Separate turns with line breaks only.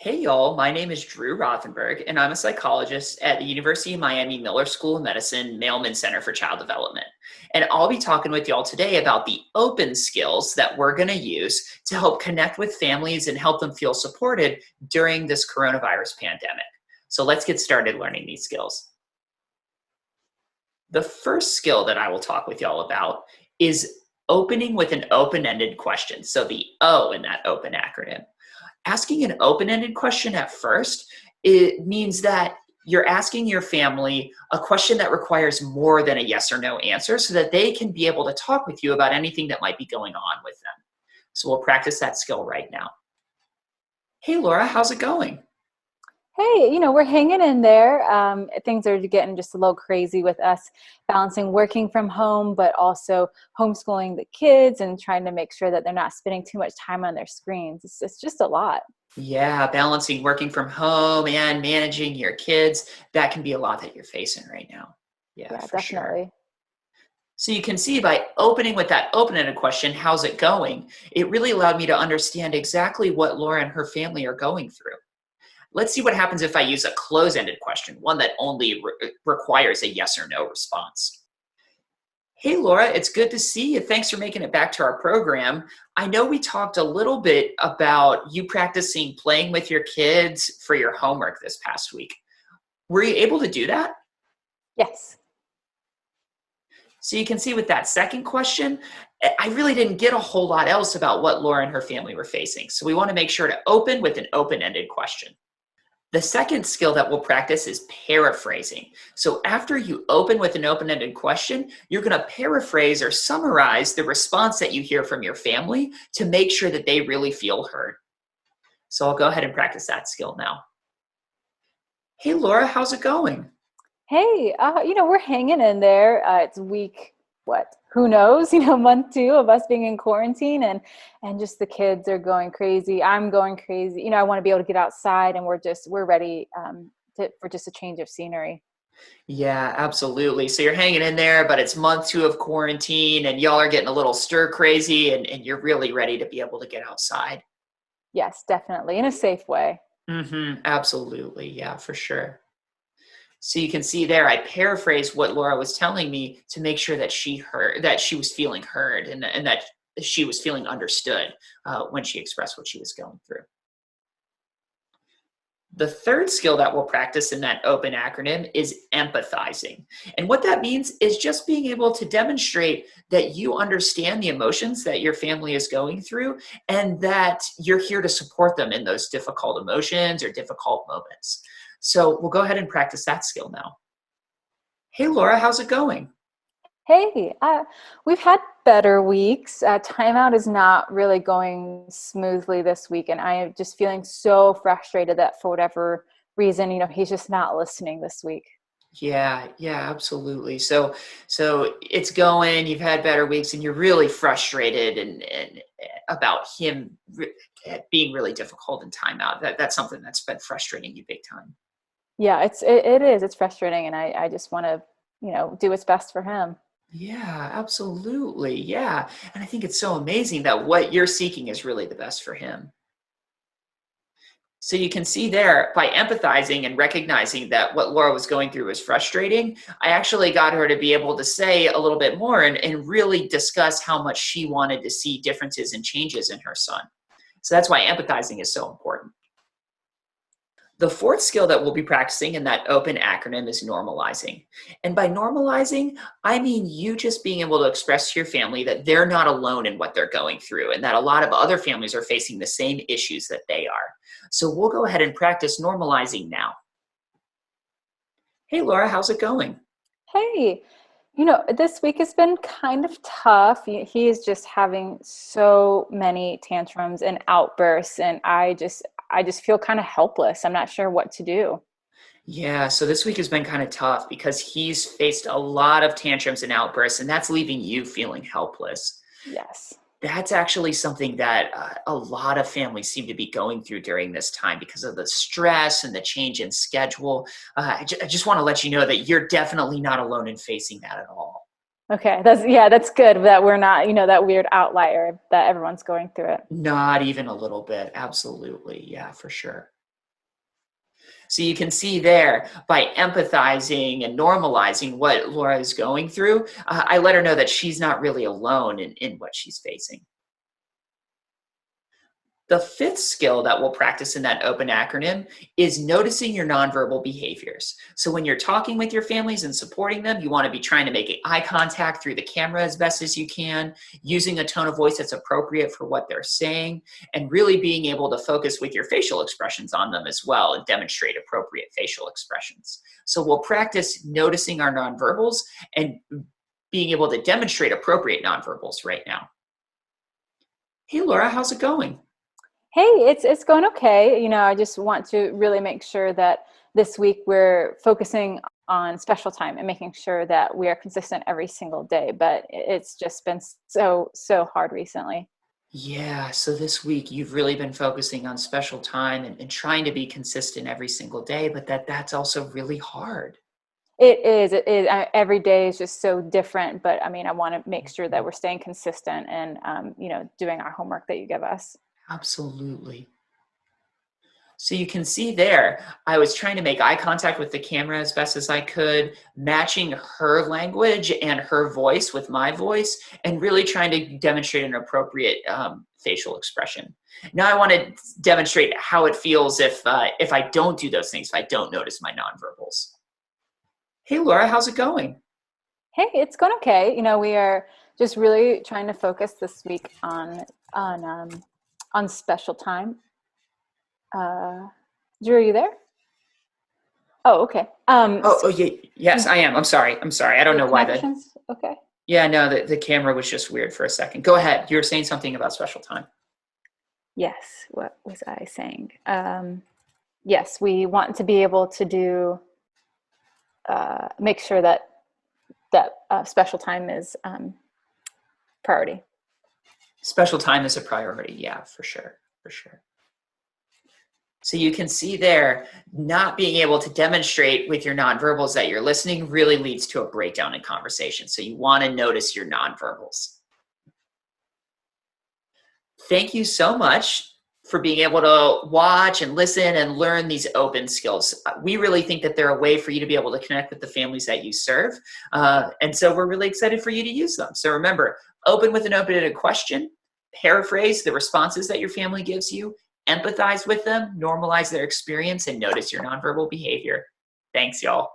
Hey y'all, my name is Drew Rothenberg, and I'm a psychologist at the University of Miami Miller School of Medicine Mailman Center for Child Development. And I'll be talking with y'all today about the open skills that we're going to use to help connect with families and help them feel supported during this coronavirus pandemic. So let's get started learning these skills. The first skill that I will talk with y'all about is opening with an open-ended question. So the O in that OPEN acronym. Asking an open-ended question at first, it means that you're asking your family a question that requires more than a yes or no answer so that they can be able to talk with you about anything that might be going on with them. So we'll practice that skill right now. Hey, Laura, how's it going?
Hey, we're hanging in there. Things are getting just a little crazy with us balancing working from home, but also homeschooling the kids and trying to make sure that they're not spending too much time on their screens. It's just a lot.
Yeah, balancing working from home and managing your kids, that can be a lot that you're facing right now. Yeah,
Yeah,
for sure.
definitely.
So you can see by opening with that open-ended question, how's it going? It really allowed me to understand exactly what Laura and her family are going through. Let's see what happens if I use a close-ended question, one that only requires a yes or no response. Hey, Laura, it's good to see you. Thanks for making it back to our program. I know we talked a little bit about you practicing playing with your kids for your homework this past week. Were you able to do that?
Yes.
So you can see with that second question, I really didn't get a whole lot else about what Laura and her family were facing. So we want to make sure to open with an open-ended question. The second skill that we'll practice is paraphrasing. So after you open with an open-ended question, you're going to paraphrase or summarize the response that you hear from your family to make sure that they really feel heard. So I'll go ahead and practice that skill now. Hey, Laura, how's it going?
Hey, we're hanging in there. It's week, what? Who knows? Month two of us being in quarantine, and just the kids are going crazy. I'm going crazy. I want to be able to get outside, and we're ready for just a change of scenery.
Yeah, absolutely. So you're hanging in there, but it's month two of quarantine and y'all are getting a little stir crazy and you're really ready to be able to get outside.
Yes, definitely in a safe way.
Absolutely. Yeah, for sure. So you can see there, I paraphrased what Laura was telling me to make sure that she heard, that she was feeling heard and that she was feeling understood when she expressed what she was going through. The third skill that we'll practice in that open acronym is empathizing. And what that means is just being able to demonstrate that you understand the emotions that your family is going through and that you're here to support them in those difficult emotions or difficult moments. So we'll go ahead and practice that skill now. Hey, Laura, how's it going?
Hey, we've had better weeks. Timeout is not really going smoothly this week, and I am just feeling so frustrated that for whatever reason, he's just not listening this week.
Yeah, absolutely. So it's going, you've had better weeks and you're really frustrated and about him being really difficult in timeout. That's something that's been frustrating you big time.
Yeah, it is. It's frustrating, and I just want to, do what's best for him.
Yeah, absolutely. Yeah. And I think it's so amazing that what you're seeking is really the best for him. So you can see there by empathizing and recognizing that what Laura was going through was frustrating, I actually got her to be able to say a little bit more and really discuss how much she wanted to see differences and changes in her son. So that's why empathizing is so important. The fourth skill that we'll be practicing in that open acronym is normalizing. And by normalizing, I mean you just being able to express to your family that they're not alone in what they're going through and that a lot of other families are facing the same issues that they are. So we'll go ahead and practice normalizing now. Hey, Laura, how's it going?
Hey, this week has been kind of tough. He is just having so many tantrums and outbursts, and I just feel kind of helpless. I'm not sure what to do.
Yeah, so this week has been kind of tough because he's faced a lot of tantrums and outbursts, and that's leaving you feeling helpless.
Yes.
That's actually something that a lot of families seem to be going through during this time because of the stress and the change in schedule. I just want to let you know that you're definitely not alone in facing that at all.
Okay, that's good that we're not, that weird outlier that everyone's going through it.
Not even a little bit. Absolutely. Yeah, for sure. So you can see there, by empathizing and normalizing what Laura is going through, I let her know that she's not really alone in what she's facing. The fifth skill that we'll practice in that OPEN acronym is noticing your nonverbal behaviors. So when you're talking with your families and supporting them, you want to be trying to make eye contact through the camera as best as you can, using a tone of voice that's appropriate for what they're saying, and really being able to focus with your facial expressions on them as well and demonstrate appropriate facial expressions. So we'll practice noticing our nonverbals and being able to demonstrate appropriate nonverbals right now. Hey, Laura, how's it going?
Hey, it's going okay. I just want to really make sure that this week we're focusing on special time and making sure that we are consistent every single day. But it's just been so hard recently.
Yeah, so this week you've really been focusing on special time and trying to be consistent every single day, but that's also really hard.
It is. It is. Every day is just so different. But I mean, I want to make sure that we're staying consistent and doing our homework that you give us.
Absolutely. So you can see there, I was trying to make eye contact with the camera as best as I could, matching her language and her voice with my voice, and really trying to demonstrate an appropriate facial expression. Now I want to demonstrate how it feels if I don't do those things, if I don't notice my nonverbals. Hey, Laura, how's it going?
Hey, it's going okay. We are just really trying to focus this week on special time. Drew, are you there? Oh, okay.
Yeah, yes, I am. I'm sorry. I don't know why
connections? Okay.
Yeah, no, the camera was just weird for a second. Go ahead. You were saying something about special time.
Yes. What was I saying? Yes, we want to be able to do, make sure that special time is priority.
Special time is a priority. Yeah, for sure. For sure. So you can see there, not being able to demonstrate with your nonverbals that you're listening really leads to a breakdown in conversation. So you want to notice your nonverbals. Thank you so much for being able to watch and listen and learn these open skills. We really think that they're a way for you to be able to connect with the families that you serve. And so we're really excited for you to use them. So remember, open with an open-ended question, paraphrase the responses that your family gives you, empathize with them, normalize their experience, and notice your nonverbal behavior. Thanks, y'all.